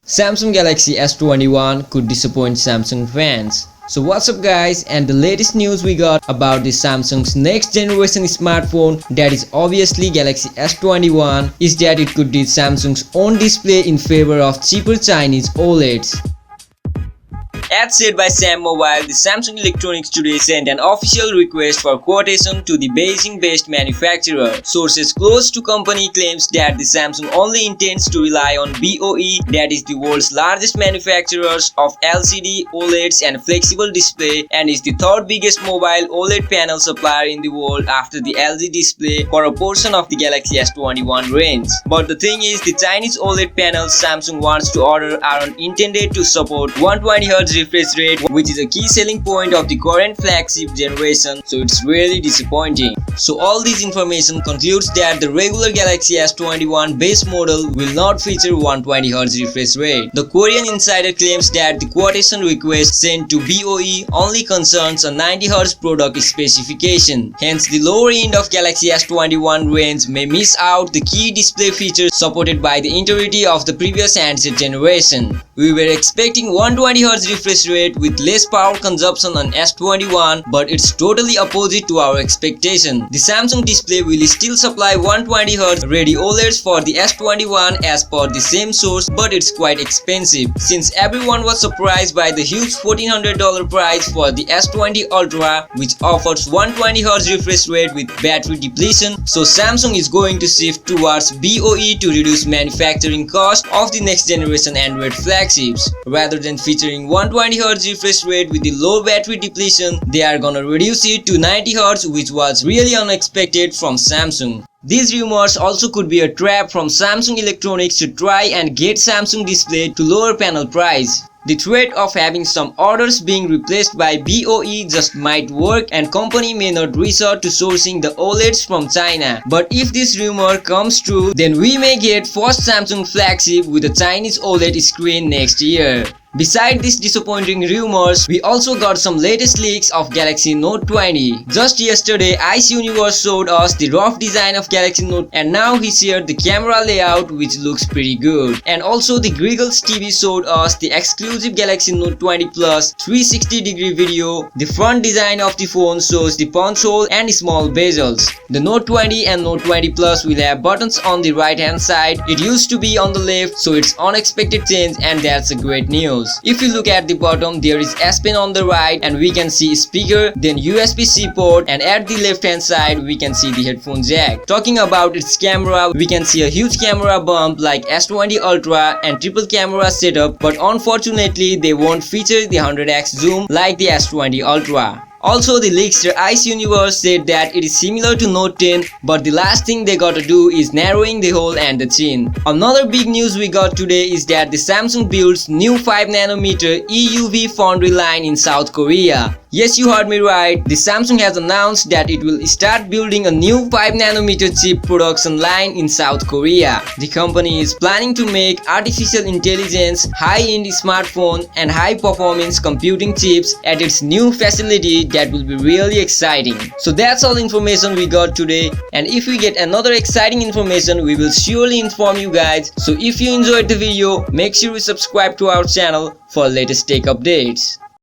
Samsung Galaxy S21 could disappoint Samsung fans. So what's up guys, and the latest news we got about the Samsung's next generation smartphone, that is obviously Galaxy S21, is that it could ditch Samsung's own display in favor of cheaper Chinese OLEDs. As said by Sam Mobile, the Samsung Electronics today sent an official request for quotation to the Beijing-based manufacturer. Sources close to company claims that the Samsung only intends to rely on BOE, that is the world's largest manufacturers of LCD, OLEDs and flexible display, and is the third biggest mobile OLED panel supplier in the world after the LG Display for a portion of the Galaxy S21 range. But the thing is, the Chinese OLED panels Samsung wants to order aren't intended to support 120Hz refresh rate, which is a key selling point of the current flagship generation, so it's really disappointing. So all this information concludes that the regular Galaxy S21 base model will not feature 120Hz refresh rate. The Korean insider claims that the quotation request sent to BOE only concerns a 90Hz product specification. Hence, the lower end of Galaxy S21 range may miss out the key display features supported by the entirety of the previous handset generation. We were expecting 120Hz refresh rate with less power consumption on S21, but it's totally opposite to our expectation. The Samsung display will still supply 120Hz ready OLEDs for the S21 as per the same source, but it's quite expensive. Since everyone was surprised by the huge $1,400 price for the S20 Ultra, which offers 120Hz refresh rate with battery depletion, so Samsung is going to shift towards BOE to reduce manufacturing cost of the next generation Android flagships. Rather than featuring 120Hz refresh rate with the low battery depletion, they are gonna reduce it to 90Hz, which was really unexpected from Samsung. These rumors also could be a trap from Samsung Electronics to try and get Samsung display to lower panel price. The threat of having some orders being replaced by BOE just might work, and company may not resort to sourcing the OLEDs from China. But if this rumor comes true, then we may get first Samsung flagship with a Chinese OLED screen next year. Besides these disappointing rumors, we also got some latest leaks of Galaxy Note 20. Just yesterday, Ice Universe showed us the rough design of Galaxy Note, and now he shared the camera layout, which looks pretty good. And also the Griggles TV showed us the exclusive Galaxy Note 20 Plus 360-degree video. The front design of the phone shows the punch hole and small bezels. The Note 20 and Note 20 Plus will have buttons on the right hand side. It used to be on the left, so it's unexpected change, and that's a great news. If you look at the bottom, there is S Pen on the right, and we can see speaker, then USB-C port, and at the left hand side we can see the headphone jack. Talking about its camera, we can see a huge camera bump like S20 Ultra and triple camera setup, but unfortunately they won't feature the 100x zoom like the S20 Ultra. Also, the leakster Ice Universe said that it is similar to Note 10, but the last thing they gotta do is narrowing the hole and the chin. Another big news we got today is that the Samsung builds new 5nm EUV foundry line in South Korea. Yes, you heard me right. The Samsung has announced that it will start building a new 5nm chip production line in South Korea. The company is planning to make artificial intelligence, high-end smartphone and high-performance computing chips at its new facility. That will be really exciting. So that's all information we got today, and if we get another exciting information, we will surely inform you guys. So if you enjoyed the video, make sure you subscribe to our channel for latest tech updates.